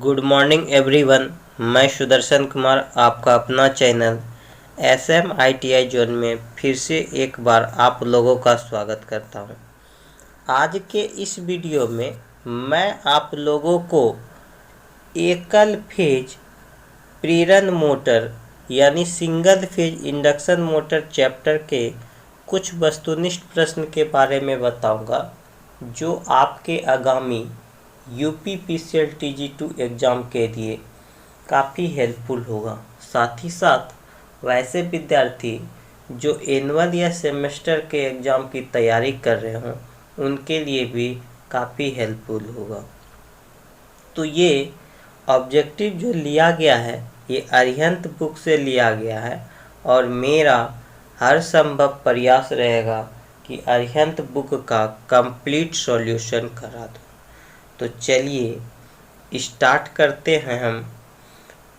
Good morning everyone. मैं सुदर्शन कुमार आपका अपना चैनल SMITI जोन में फिर से एक बार आप लोगों का स्वागत करता हूं। आज के इस वीडियो में मैं आप लोगों को एकल फेज प्रेरण मोटर यानी single phase induction motor chapter के कुछ वस्तुनिष्ठ प्रश्न के बारे में बताऊंगा जो आपके आगामी UPPCL TG2 एग्ज़ाम के लिए काफ़ी हेल्पफुल होगा। साथ ही साथ वैसे विद्यार्थी जो एनुअल या सेमेस्टर के एग्ज़ाम की तैयारी कर रहे हों उनके लिए भी काफ़ी हेल्पफुल होगा। तो ये ऑब्जेक्टिव जो लिया गया है ये अरिहंत बुक से लिया गया है और मेरा हर संभव प्रयास रहेगा कि अरिहंत बुक का कंप्लीट सॉल्यूशन करा दूँ। तो चलिए स्टार्ट करते हैं हम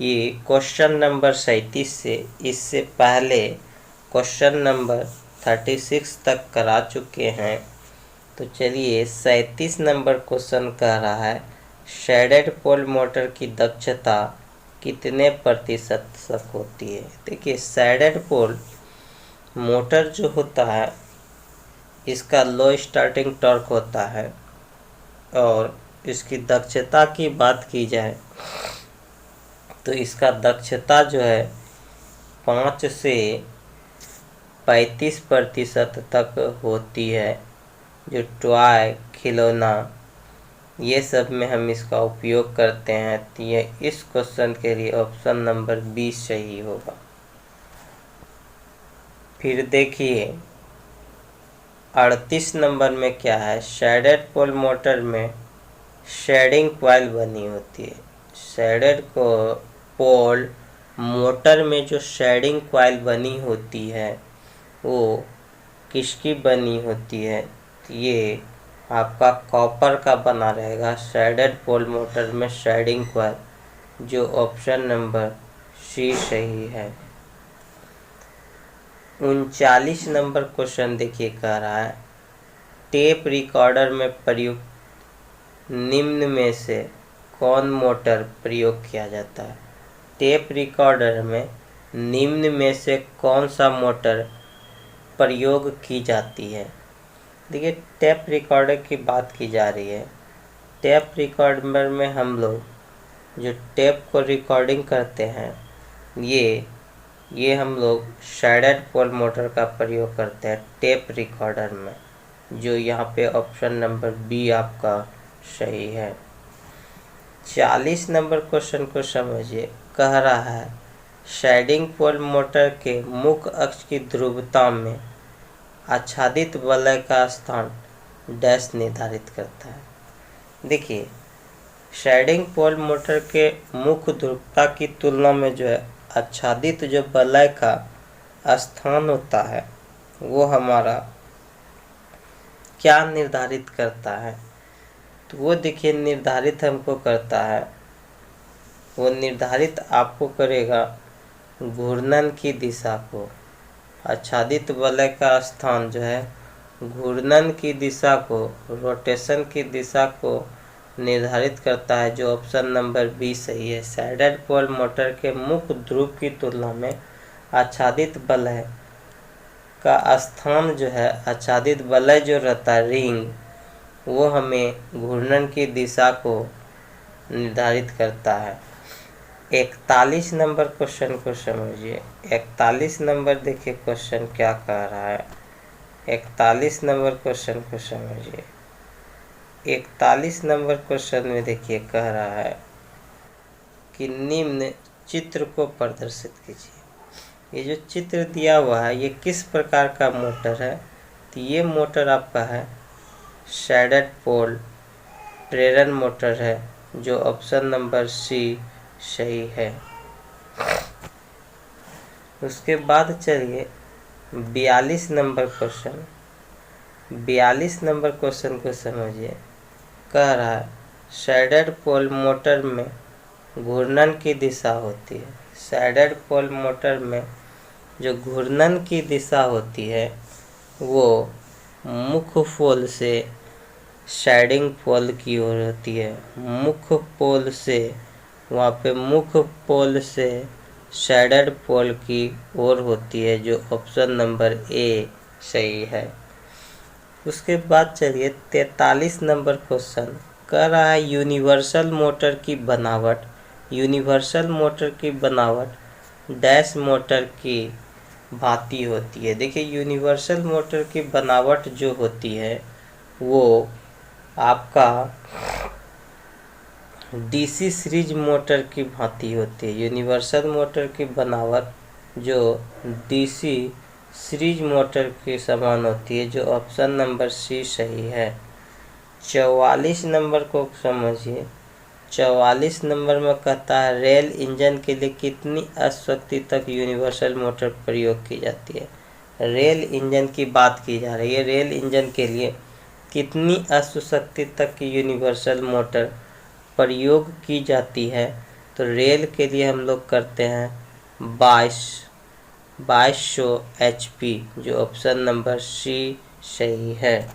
ये क्वेश्चन नंबर 37 से। इससे पहले क्वेश्चन नंबर 36 तक करा चुके हैं। तो चलिए 37 नंबर क्वेश्चन कह रहा है शेडेड पोल मोटर की दक्षता कितने प्रतिशत तक होती है। देखिए शेडेड पोल मोटर जो होता है इसका लो स्टार्टिंग टॉर्क होता है और इसकी दक्षता की बात की जाए तो इसका दक्षता जो है 5 से 35% तक होती है। जो टॉय खिलौना ये सब में हम इसका उपयोग करते हैं। तो ये इस क्वेश्चन के लिए ऑप्शन नंबर 20 सही होगा। फिर देखिए 38 नंबर में क्या है, शेडेड पोल मोटर में शेडिंग कॉइल बनी होती है। शेडेड को पोल मोटर में जो शेडिंग कॉइल बनी होती है वो किसकी बनी होती है, ये आपका कॉपर का बना रहेगा। शेडेड पोल मोटर में शेडिंग कॉइल, जो ऑप्शन नंबर सी सही है। 39 नंबर क्वेश्चन देखिए कह रहा है टेप रिकॉर्डर में प्रयुक्त निम्न में से कौन मोटर प्रयोग किया जाता है। टेप रिकॉर्डर में निम्न में से कौन सा मोटर प्रयोग की जाती है। देखिए टेप रिकॉर्डर की बात की जा रही है। टेप रिकॉर्डर में हम लोग जो टेप को रिकॉर्डिंग करते हैं ये हम लोग शेडेड पोल मोटर का प्रयोग करते हैं टेप रिकॉर्डर में, जो यहाँ पे ऑप्शन नंबर बी आपका सही है। 40 नंबर क्वेश्चन को समझिए। कह रहा है शेडिंग पोल मोटर के मुख्य अक्ष की ध्रुवता में आच्छादित वलय का स्थान डैश निर्धारित करता है। देखिए शेडिंग पोल मोटर के मुख्य ध्रुवता की तुलना में जो है आच्छादित जो वलय का स्थान होता है वो हमारा क्या निर्धारित करता है। तो वो देखिए निर्धारित हमको करता है, वो निर्धारित आपको करेगा घूर्णन की दिशा को। आच्छादित वलय का स्थान जो है घूर्णन की दिशा को, रोटेशन की दिशा को निर्धारित करता है, जो ऑप्शन नंबर बी सही है। शेडेड पोल मोटर के मुख्य ध्रुव की तुलना में आच्छादित वलय का स्थान जो है, आच्छादित वलय जो रहता है रिंग, वो हमें घूर्णन की दिशा को निर्धारित करता है। 41 नंबर क्वेश्चन को समझिए। 41 नंबर देखिए क्वेश्चन क्या कह रहा है। 41 नंबर क्वेश्चन को समझिए। 41 नंबर क्वेश्चन में देखिए कह रहा है कि निम्न चित्र को प्रदर्शित कीजिए। ये जो चित्र दिया हुआ है ये किस प्रकार का मोटर है। तो ये मोटर आपका है शेडेड पोल प्रेरण मोटर है, जो ऑप्शन नंबर सी सही है। उसके बाद चलिए 42 नंबर क्वेश्चन। 42 नंबर क्वेश्चन को समझिए। कह रहा है शेडेड पोल मोटर में घूर्णन की दिशा होती है। शेडेड पोल मोटर में जो घूर्णन की दिशा होती है वो मुख्य पोल से शेडिंग पोल की ओर होती है। मुख्य पोल से वहाँ पे मुख्य पोल से शैडड पोल की ओर होती है, जो ऑप्शन नंबर ए सही है। उसके बाद चलिए 43 नंबर क्वेश्चन कह रहा है यूनिवर्सल मोटर की बनावट। यूनिवर्सल मोटर की बनावट डैश मोटर की भांति होती है। देखिए यूनिवर्सल मोटर की बनावट जो होती है वो आपका डीसी सीरीज मोटर की भांति होती है। यूनिवर्सल मोटर की बनावट जो डीसी सीरीज मोटर के समान होती है, जो ऑप्शन नंबर सी सही है। 44 नंबर को समझिए। 44 नंबर में कहता है रेल इंजन के लिए कितनी अश्वशक्ति तक यूनिवर्सल मोटर प्रयोग की जाती है। रेल इंजन की बात की जा रही है। रेल इंजन के लिए कितनी अश्वशक्ति तक की यूनिवर्सल मोटर प्रयोग की जाती है। तो रेल के लिए हम लोग करते हैं 2200 HP, जो ऑप्शन नंबर सी सही है।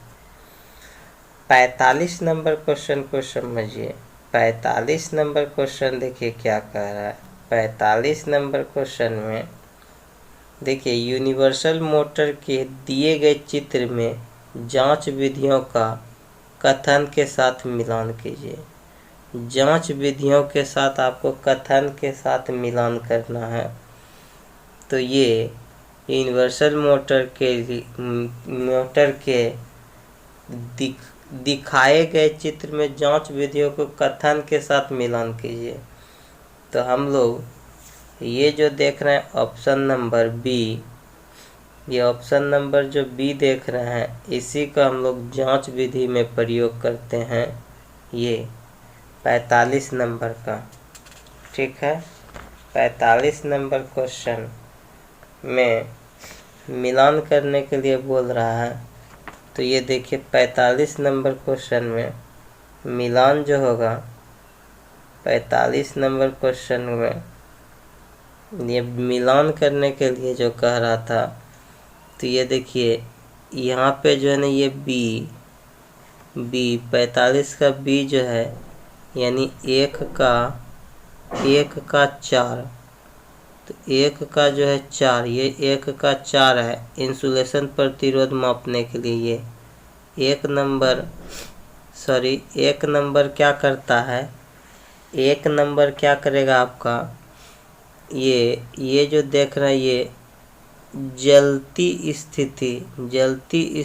45 नंबर क्वेश्चन को समझिए। 45 नंबर क्वेश्चन देखिए क्या कह रहा है। 45 नंबर क्वेश्चन में देखिए यूनिवर्सल मोटर के दिए गए चित्र में जांच विधियों का कथन के साथ मिलान कीजिए। जांच विधियों के साथ आपको कथन के साथ मिलान करना है। तो ये यूनिवर्सल मोटर के दिखाए गए चित्र में जांच विधियों को कथन के साथ मिलान कीजिए। तो हम लोग ये जो देख रहे हैं ऑप्शन नंबर बी, ये ऑप्शन नंबर जो बी देख रहे हैं, इसी का हम लोग जांच विधि में प्रयोग करते हैं। ये 45 नंबर का, ठीक है। 45 नंबर क्वेश्चन में मिलान करने के लिए बोल रहा है। तो ये देखिए 45 नंबर क्वेश्चन में मिलान जो होगा, 45 नंबर क्वेश्चन में ये मिलान करने के लिए जो कह रहा था, तो ये देखिए यहाँ पे जो है ना ये बी 45 का बी जो है यानी 1 का 4, तो 1 का जो है 4, ये 1 का 4 है। इंसुलेशन प्रतिरोध मापने के लिए ये एक नंबर क्या करता है, एक नंबर क्या करेगा आपका, ये जो देख रहा है ये जलती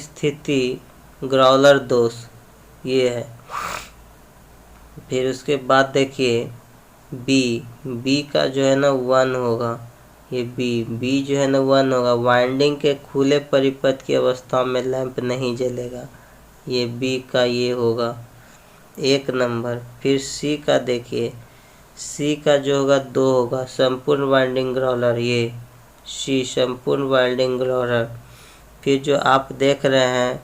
स्थिति ग्राउलर दोष ये है। फिर उसके बाद देखिए बी का जो है ना 1 होगा। ये बी जो है ना 1 होगा। वाइंडिंग के खुले परिपथ की अवस्था में लैंप नहीं जलेगा। ये बी का ये होगा 1 नंबर। फिर सी का देखिए, सी का जो होगा 2 होगा। संपूर्ण वाइंडिंग ग्राउलर, ये सी संपूर्ण वाइंडिंग ग्राउलर। फिर जो आप देख रहे हैं,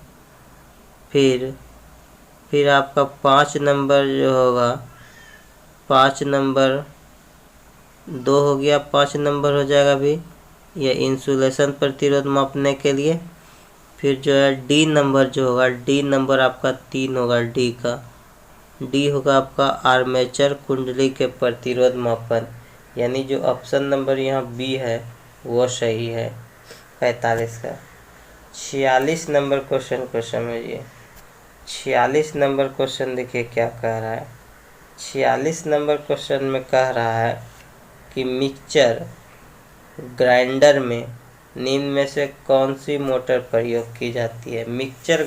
फिर आपका 5 नंबर जो होगा, 5 नंबर 2 हो गया, 5 नंबर हो जाएगा अभी ये इंसुलेशन प्रतिरोध मापने के लिए। फिर जो है डी नंबर जो होगा, डी नंबर आपका 3 होगा। डी होगा आपका आर्मेचर कुंडली के प्रतिरोध मापन, यानी जो ऑप्शन नंबर यहाँ बी है वो सही है 45 का। 46 नंबर क्वेश्चन को समझिए। 46 नंबर क्वेश्चन देखिए क्या कह रहा है। 46 नंबर क्वेश्चन में कह रहा है कि मिक्सचर ग्राइंडर में निम्न में से कौन सी मोटर प्रयोग की जाती है। मिक्सचर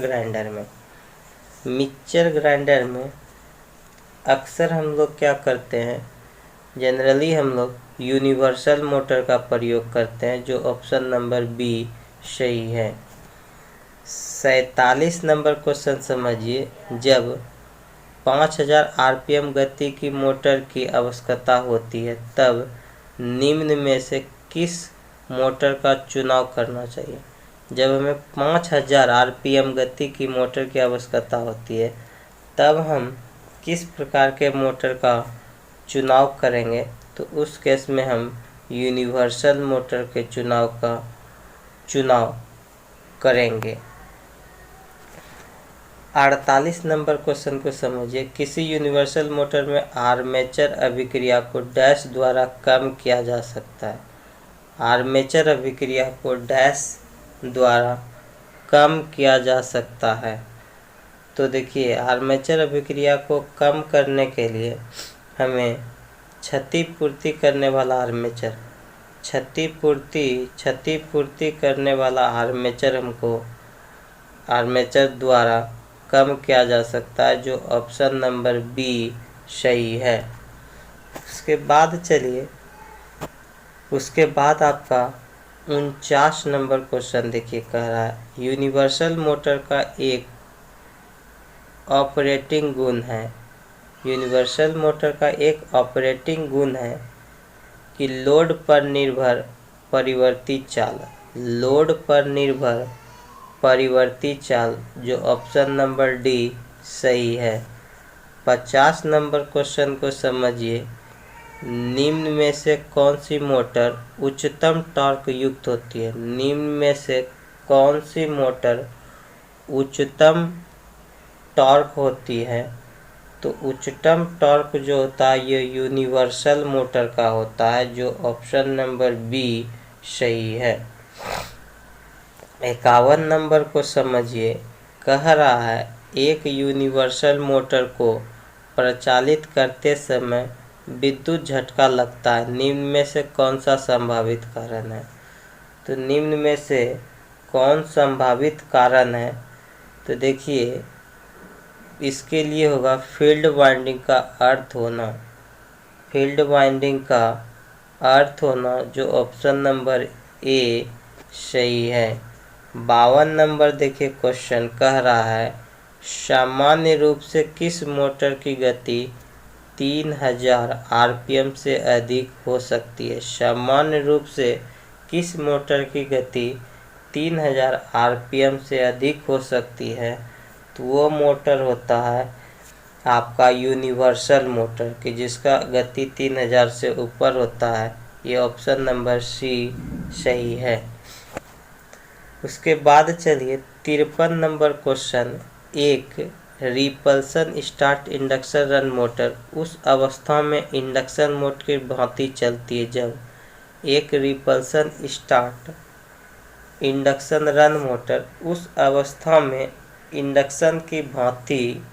ग्राइंडर में अक्सर हम लोग क्या करते हैं, जनरली हम लोग यूनिवर्सल मोटर का प्रयोग करते हैं, जो ऑप्शन नंबर बी सही है। 47 नंबर क्वेश्चन समझिए। जब 5000 RPM गति की मोटर की आवश्यकता होती है, तब निम्न में से किस मोटर का चुनाव करना चाहिए। जब हमें 5000 RPM गति की मोटर की आवश्यकता होती है, तब हम किस प्रकार के मोटर का चुनाव करेंगे। तो उस केस में हम यूनिवर्सल मोटर के चुनाव करेंगे। 48 नंबर क्वेश्चन को समझिए। किसी यूनिवर्सल मोटर में आर्मेचर अभिक्रिया को डैश द्वारा कम किया जा सकता है। आर्मेचर अभिक्रिया को डैश द्वारा कम किया जा सकता है। तो देखिए, आर्मेचर अभिक्रिया को कम करने के लिए हमें क्षतिपूर्ति करने वाला आर्मेचर, क्षतिपूर्ति करने वाला आर्मेचर हमको आर्मेचर द्वारा कम किया जा सकता है, जो ऑप्शन नंबर बी सही है। उसके बाद आपका 49 नंबर क्वेश्चन देखिए, कह रहा है यूनिवर्सल मोटर का एक ऑपरेटिंग गुण है। यूनिवर्सल मोटर का एक ऑपरेटिंग गुण है कि लोड पर निर्भर परिवर्ती चाल, जो ऑप्शन नंबर डी सही है। 50 नंबर क्वेश्चन को समझिए। निम्न में से कौन सी मोटर उच्चतम टॉर्क युक्त होती है। निम्न में से कौन सी मोटर उच्चतम टॉर्क होती है। तो उच्चतम टॉर्क जो होता है ये यूनिवर्सल मोटर का होता है, जो ऑप्शन नंबर बी सही है। 51 नंबर को समझिए। कह रहा है एक यूनिवर्सल मोटर को प्रचालित करते समय विद्युत झटका लगता है। निम्न में से कौन सा संभावित कारण है। तो निम्न में से कौन संभावित कारण है। तो देखिए, इसके लिए होगा फील्ड वाइंडिंग का अर्थ होना, जो ऑप्शन नंबर ए सही है। 52 नंबर देखिए क्वेश्चन, कह रहा है सामान्य रूप से किस मोटर की गति 3000 आरपीएम से अधिक हो सकती है। सामान्य रूप से किस मोटर की गति 3000 आरपीएम से अधिक हो सकती है। तो वो मोटर होता है आपका यूनिवर्सल मोटर, कि जिसका गति 3000 से ऊपर होता है। ये ऑप्शन नंबर सी सही है। उसके बाद चलिए 53 नंबर क्वेश्चन, एक repulsion start induction run motor उस अवस्था में इंडक्शन मोटर की भांति चलती है जब। एक repulsion start induction run motor उस अवस्था में इंडक्शन की भांति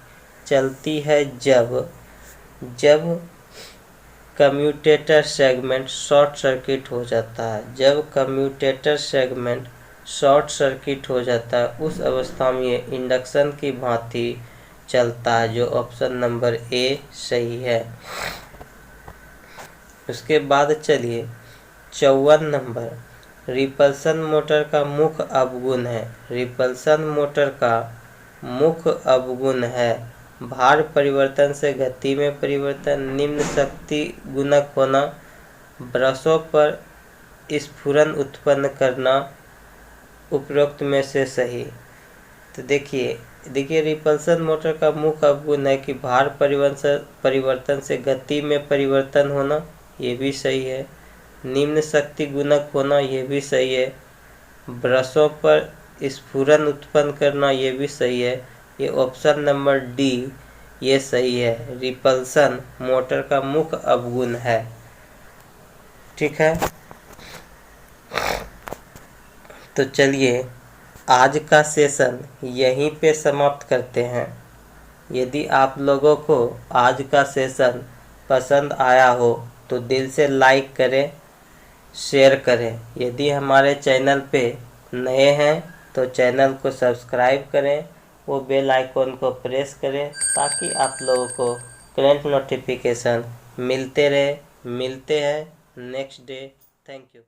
चलती है जब कम्यूटेटर सेगमेंट शॉर्ट सर्किट हो जाता है। जब कम्यूटेटर सेगमेंट शॉर्ट सर्किट हो जाता है, उस अवस्था में ये इंडक्शन की भांति चलता है, जो ऑप्शन नंबर ए सही है। उसके बाद चलिए 54 नंबर, रिपल्सन मोटर का मुख्य अवगुण है। रिपल्सन मोटर का मुख्य अवगुण है भार परिवर्तन से गति में परिवर्तन, निम्न शक्ति गुणक होना, ब्रशों पर स्फुरन उत्पन्न करना। उपरोक्त में से सही। तो देखिए रिपल्सन मोटर का मुख्य अवगुण है कि भार परिवर्तन से गति में परिवर्तन होना, ये भी सही है। निम्न शक्ति गुणक होना, ये भी सही है। ब्रशों पर स्फुरन उत्पन्न करना, ये भी सही है। ये ऑप्शन नंबर डी ये सही है। रिपल्सन मोटर का मुख्य अवगुण है। ठीक है, तो चलिए आज का सेशन यहीं पे समाप्त करते हैं। यदि आप लोगों को आज का सेशन पसंद आया हो तो दिल से लाइक करें, शेयर करें। यदि हमारे चैनल पे नए हैं तो चैनल को सब्सक्राइब करें, वो बेल आइकॉन को प्रेस करें, ताकि आप लोगों को करंट नोटिफिकेशन मिलते रहे। मिलते हैं नेक्स्ट डे। Thank you.